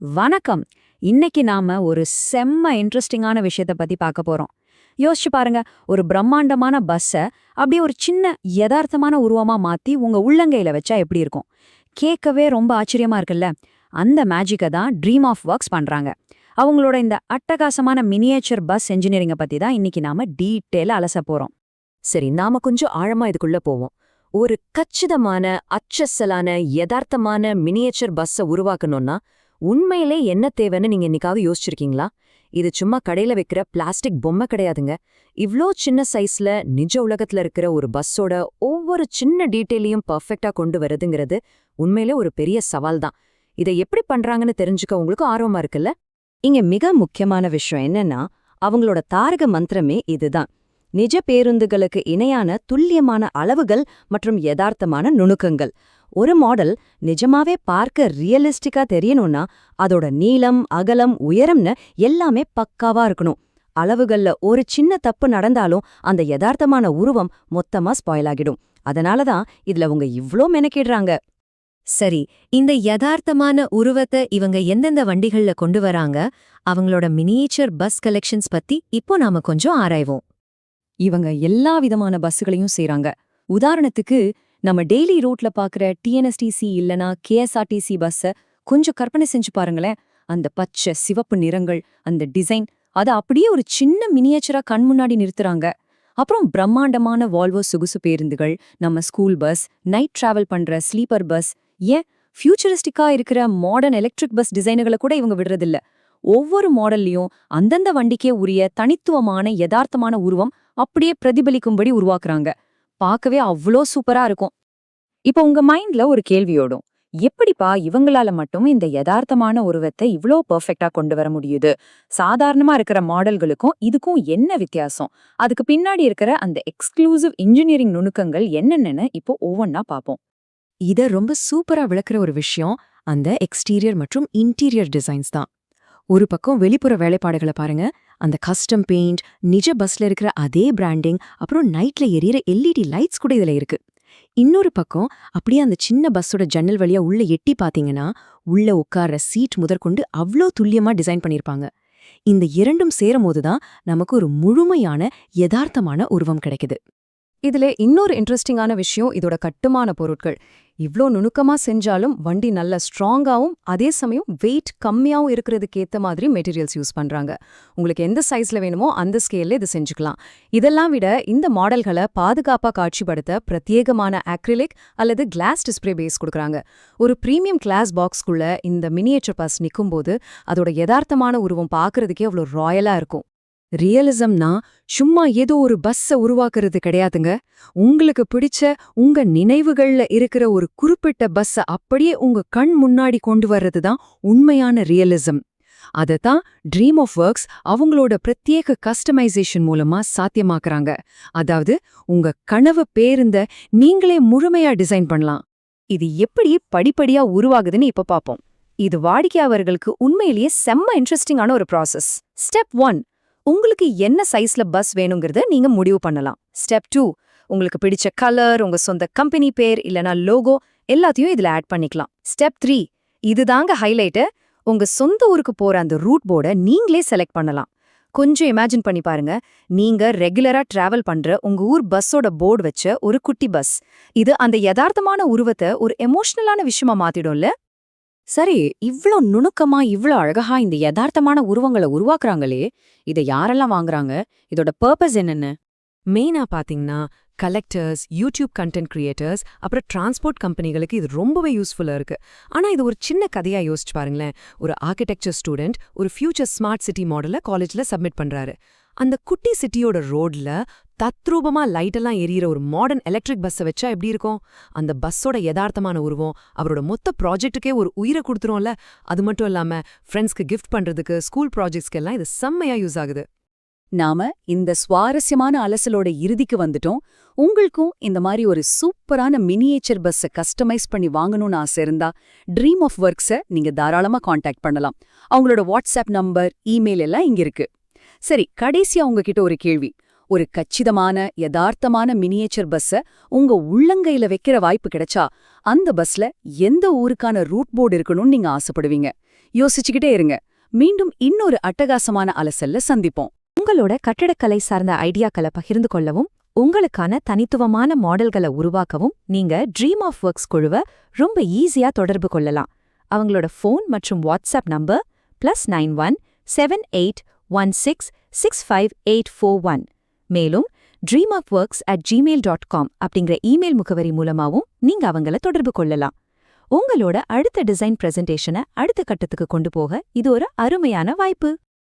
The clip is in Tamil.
வணக்கம். இன்னைக்கு நாம ஒரு செம்ம இன்ட்ரெஸ்டிங்கான விஷயத்த பத்தி பார்க்க போறோம். யோசிச்சு பாருங்க, ஒரு பிரம்மாண்டமான பஸ்ஸ அப்படியே ஒரு சின்ன யதார்த்தமான உருவமா மாத்தி உங்க உள்ளங்கையில வச்சா எப்படி இருக்கும்? கேட்கவே ரொம்ப ஆச்சரியமா இருக்குல்ல? அந்த மேஜிக்க தான் ட்ரீம் ஆஃப் ஒர்க்ஸ் பண்றாங்க. அவங்களோட இந்த அட்டகாசமான மினியேச்சர் பஸ் என்ஜினியரிங்க பத்தி தான் இன்னைக்கு நாம டீட்டெயிலா அலச போறோம். சரி, நாம கொஞ்சம் ஆழமா இதுக்குள்ள போவோம். ஒரு கச்சிதமான, அச்சசலான, யதார்த்தமான மினியேச்சர் பஸ்ஸ உருவாக்கணும்னா உண்மையிலே என்ன தேவைன்னு நீங்க என்னைக்காவது யோசிச்சிருக்கீங்களா? இது சும்மா கடையில வைக்கிற பிளாஸ்டிக் பொம்மை கிடையாதுங்க. இவ்ளோ சின்ன சைஸ்ல நிஜ உலகத்துல இருக்கிற ஒரு பஸ்ஸோட ஒவ்வொரு சின்ன டீட்டெயிலையும் பர்ஃபெக்ட்டா கொண்டு வரதுங்கிறது உண்மையிலே ஒரு பெரிய சவால் தான். இதை எப்படி பண்றாங்கன்னு தெரிஞ்சுக்க உங்களுக்கு ஆர்வமா இருக்குல்ல? இங்க மிக முக்கியமான விஷயம் என்னன்னா, அவங்களோட தாரக மந்திரமே இதுதான். நிஜ பேருந்துகளுக்கு இணையான துல்லியமான அளவுகள் மற்றும் யதார்த்தமான நுணுக்கங்கள். ஒரு மாடல் நிஜமாவே பார்க்க ரியலிஸ்டிக்கா தெரியணும்னா அதோட நீளம், அகலம், உயரம்னு எல்லாமே பக்காவா இருக்கணும். அளவுகள்ல ஒரு சின்ன தப்பு நடந்தாலும் அந்த யதார்த்தமான உருவம் மொத்தமா ஸ்பாயில் ஆகிடும். அதனாலதான் இதுல அவங்க இவ்ளோ மெனக்கிடுறாங்க. சரி, இந்த யதார்த்தமான உருவத்தை இவங்க எந்தெந்த வண்டிகள்ல கொண்டு வராங்க, அவங்களோட மினியேச்சர் பஸ் கலெக்ஷன்ஸ் பத்தி இப்போ நாம கொஞ்சம் ஆராய்வோம். இவங்க எல்லா விதமான பஸ்ஸுகளையும் செய்றாங்க. உதாரணத்துக்கு, நம்ம டெய்லி ரூட்ல பாக்குற டிஎன்எஸ்டிசி இல்லனா கேஎஸ்ஆர்டிசி பஸ்ஸ கொஞ்சம் கற்பனை செஞ்சு பாருங்களேன். அந்த பச்சை சிவப்பு நிறங்கள், அந்த டிசைன், அத அப்படியே ஒரு சின்ன மினியேச்சரா கண் முன்னாடி நிறுத்துறாங்க. அப்புறம் பிரம்மாண்டமான வால்வோ சொகுசு பேருந்துகள், நம்ம ஸ்கூல் பஸ், நைட் டிராவல் பண்ற ஸ்லீப்பர் பஸ், ஏன் ஃபியூச்சரிஸ்டிக்கா இருக்கிற மாடர்ன் எலக்ட்ரிக் பஸ் டிசைனுகளை கூட இவங்க விடுறதில்ல. ஒவ்வொரு மாடல்லையும் அந்தந்த வண்டிக்கே உரிய தனித்துவமான யதார்த்தமான உருவம் அப்படியே பிரதிபலிக்கும்படி உருவாக்குறாங்க. பார்க்கவே அவ்ளோ சூப்பரா இருக்கும். இப்ப உங்க மைண்ட்ல ஒரு கேள்வியோடும், எப்படிப்பா இவங்களால மட்டும் இந்த யதார்த்தமான உருவத்தை இவ்ளோ பெர்ஃபெக்ட்டா கொண்டு வர முடியுது? சாதாரணமா இருக்கிற மாடல்களுக்கும் இதுக்கும் என்ன வித்தியாசம்? அதுக்கு பின்னாடி இருக்கிற அந்த எக்ஸ்க்ளூசிவ் இன்ஜினியரிங் நுணுக்கங்கள் என்னென்னு இப்போ ஒவ்வொன்னா பார்ப்போம். இத ரொம்ப சூப்பரா விளக்குற ஒரு விஷயம் அந்த எக்ஸ்டீரியர் மற்றும் இன்டீரியர் டிசைன்ஸ் தான். ஒரு பக்கம் வெளிப்புற வேலைப்பாடுகளை பாருங்க, அந்த கஸ்டம் பெயிண்ட், நிஜ பஸ்ல இருக்கிற அதே பிராண்டிங், அப்புறம் நைட்ல எரியற எல்இடி லைட்ஸ் கூட இதுல இருக்கு. இன்னொரு பக்கம் அப்படியே அந்த சின்ன பஸ்ஸோட ஜன்னல் வழியா உள்ள எட்டி பாத்தீங்கன்னா, உள்ள உட்கார்ற சீட் முதற்கொண்டு அவ்ளோ துல்லியமா டிசைன் பண்ணிருப்பாங்க. இந்த இரண்டும் சேரும்போதுதான் நமக்கு ஒரு முழுமையான யதார்த்தமான உருவம் கிடைக்குது. இதுல இன்னொரு இன்ட்ரெஸ்டிங்கான விஷயம் இதோட கட்டுமான பொருட்கள். இவ்ளோ நுணுக்கமா செஞ்சாலும் வண்டி நல்ல ஸ்ட்ராங்காவும் அதே சமயம் வெயிட் கம்மியாவும் இருக்கிறதுக்கு ஏத்த மாதிரி மெட்டீரியல்ஸ் யூஸ் பண்றாங்க. உங்களுக்கு எந்த சைஸ்ல வேணுமோ அந்த ஸ்கேல்ல இது செஞ்சுக்கலாம். இதெல்லாம் விட இந்த மாடல்களை பாதுகாப்பா காட்சிப்படுத்த பிரத்யேகமான அக்ரிலிக் அல்லது கிளாஸ் டிஸ்ப்ளே பேஸ் கொடுக்குறாங்க. ஒரு பிரீமியம் கிளாஸ் பாக்ஸ்குள்ள இந்த மினியேச்சர் பஸ் நிக்கும்போது அதோட யதார்த்தமான உருவம் பார்க்கறதுக்கே அவ்வளோ ராயலா இருக்கும். ரியலிசம்னா சும்மா ஏதோ ஒரு பஸ்ஸ உருவாக்குறது கிடையாதுங்க. உங்களுக்கு பிடிச்ச உங்க நினைவுகள்ல இருக்கிற ஒரு குறிப்பிட்ட பஸ்ஸ அப்படியே உங்க கண் முன்னாடி கொண்டு வர்றதுதான் உண்மையான ரியலிசம். அதத்தான் ட்ரீம் ஆஃப் ஒர்க்ஸ் அவங்களோட பிரத்யேக கஸ்டமைசேஷன் மூலமா சாத்தியமாக்குறாங்க. அதாவது உங்க கனவு பேருந்த நீங்களே முழுமையா டிசைன் பண்ணலாம். இது எப்படி படிப்படியா உருவாகுதுன்னு இப்ப பாப்போம். இது வாடிக்கையாளர்களுக்கு உண்மையிலேயே செம்ம இன்ட்ரெஸ்டிங்கான ஒரு ப்ராசஸ். ஸ்டெப் 1, உங்களுக்கு என்ன சைஸ்ல பஸ் வேணுங்கிறத நீங்க முடிவு பண்ணலாம். ஸ்டெப் 2, உங்களுக்கு பிடிச்ச கலர், உங்க சொந்த கம்பெனி பேர் இல்லனா லோகோ எல்லாத்தையும் இதுல ஆட் பண்ணிக்கலாம். ஸ்டெப் 3, இதுதாங்க ஹைலைட்டு, உங்க சொந்த ஊருக்கு போற அந்த ரூட் போர்டை நீங்களே செலக்ட் பண்ணலாம். கொஞ்சம் இமேஜின் பண்ணி பாருங்க, நீங்க ரெகுலரா டிராவல் பண்ற உங்க ஊர் பஸ்ஸோட போர்டு வச்ச ஒரு குட்டி பஸ். இது அந்த யதார்த்தமான உருவத்தை ஒரு எமோஷனலான விஷயமா மாத்திடும்ல? சரி, இவ்ளோ நுணுக்கமா இவ்ளோ அழகா இந்த யதார்த்தமான உருவங்களை உருவாக்குறாங்களே, இதை யாரெல்லாம் வாங்குறாங்க? இதோட பர்பஸ் என்னன்னு? மெயினா பாத்தீங்கன்னா கலெக்டர்ஸ், யூடியூப் கண்டென்ட் கிரியேட்டர்ஸ், அப்புறம் டிரான்ஸ்போர்ட் கம்பெனிகளுக்கு இது ரொம்பவே யூஸ்ஃபுல்லா இருக்கு. ஆனா இது ஒரு சின்ன கதையா யோசிச்சு பாருங்களேன். ஒரு ஆர்கிடெக்சர் ஸ்டூடெண்ட் ஒரு ஃபியூச்சர் ஸ்மார்ட் சிட்டி மாடலை காலேஜ்ல சப்மிட் பண்றாரு. அந்த குட்டி சிட்டியோட ரோட்ல தத்ரூபமா லைட்டெல்லாம் எரியற ஒரு மாடர்ன் எலக்ட்ரிக் பஸ்ஸை வச்சா எப்படி இருக்கும்? அந்த பஸ்ஸோட யதார்த்தமான உருவம் அவரோட மொத்த ப்ராஜெக்ட்டுக்கே ஒரு உயிரை கொடுத்துரும்ல. அது மட்டும் இல்லாம ஃப்ரெண்ட்ஸ்க்கு கிஃப்ட் பண்றதுக்கு, ஸ்கூல் ப்ராஜெக்ட்ஸ்க்கெல்லாம் இது செம்மையா யூஸ் ஆகுது. நாம இந்த சுவாரஸ்யமான அலசலோட இறுதிக்கு வந்துட்டோம். உங்களுக்கும் இந்த மாதிரி ஒரு சூப்பரான மினியேச்சர் பஸ்ஸை கஸ்டமைஸ் பண்ணி வாங்கணும்னு ஆசை இருந்தா ட்ரீம் ஆஃப் ஒர்க்ஸை நீங்க தாராளமா காண்டாக்ட் பண்ணலாம். அவங்களோட வாட்ஸ்அப் நம்பர், இமெயில் எல்லாம் இங்க இருக்கு. சரி, கடைசியா உங்ககிட்ட ஒரு கேள்வி. ஒரு கச்சிதமான யதார்த்தமான மினியேச்சர் பஸ்ஸ உங்க உள்ளங்கையில வைக்கிற வாய்ப்பு கிடைச்சா அந்த பஸ்ல எந்த ஊருக்கான ரூட் போர்டு இருக்கணும்னு நீங்க ஆசைப்படுவீங்க? யோசிச்சுக்கிட்டே இருங்க. மீண்டும் இன்னொரு அட்டகாசமான அலசல்ல சந்திப்போம். உங்களோட கட்டடக்கலை சார்ந்த ஐடியாக்களை பகிர்ந்து கொள்ளவும், உங்களுக்கான தனித்துவமான மாடல்களை உருவாக்கவும் நீங்க ட்ரீம் ஆஃப் ஒர்க்ஸ் குழுவை ரொம்ப ஈஸியா தொடர்பு கொள்ளலாம். அவங்களோட ஃபோன் மற்றும் வாட்ஸ்அப் நம்பர் +91 7816 65841. மேலும் dreamofworks@gmail.com அப்படிங்கிற இமெயில் முகவரி மூலமாவும் நீங்க அவங்கள தொடர்பு கொள்ளலாம். உங்களோட அடுத்த டிசைன் பிரசன்டேஷனை அடுத்த கட்டத்துக்கு கொண்டு போக இது ஒரு அருமையான வாய்ப்பு.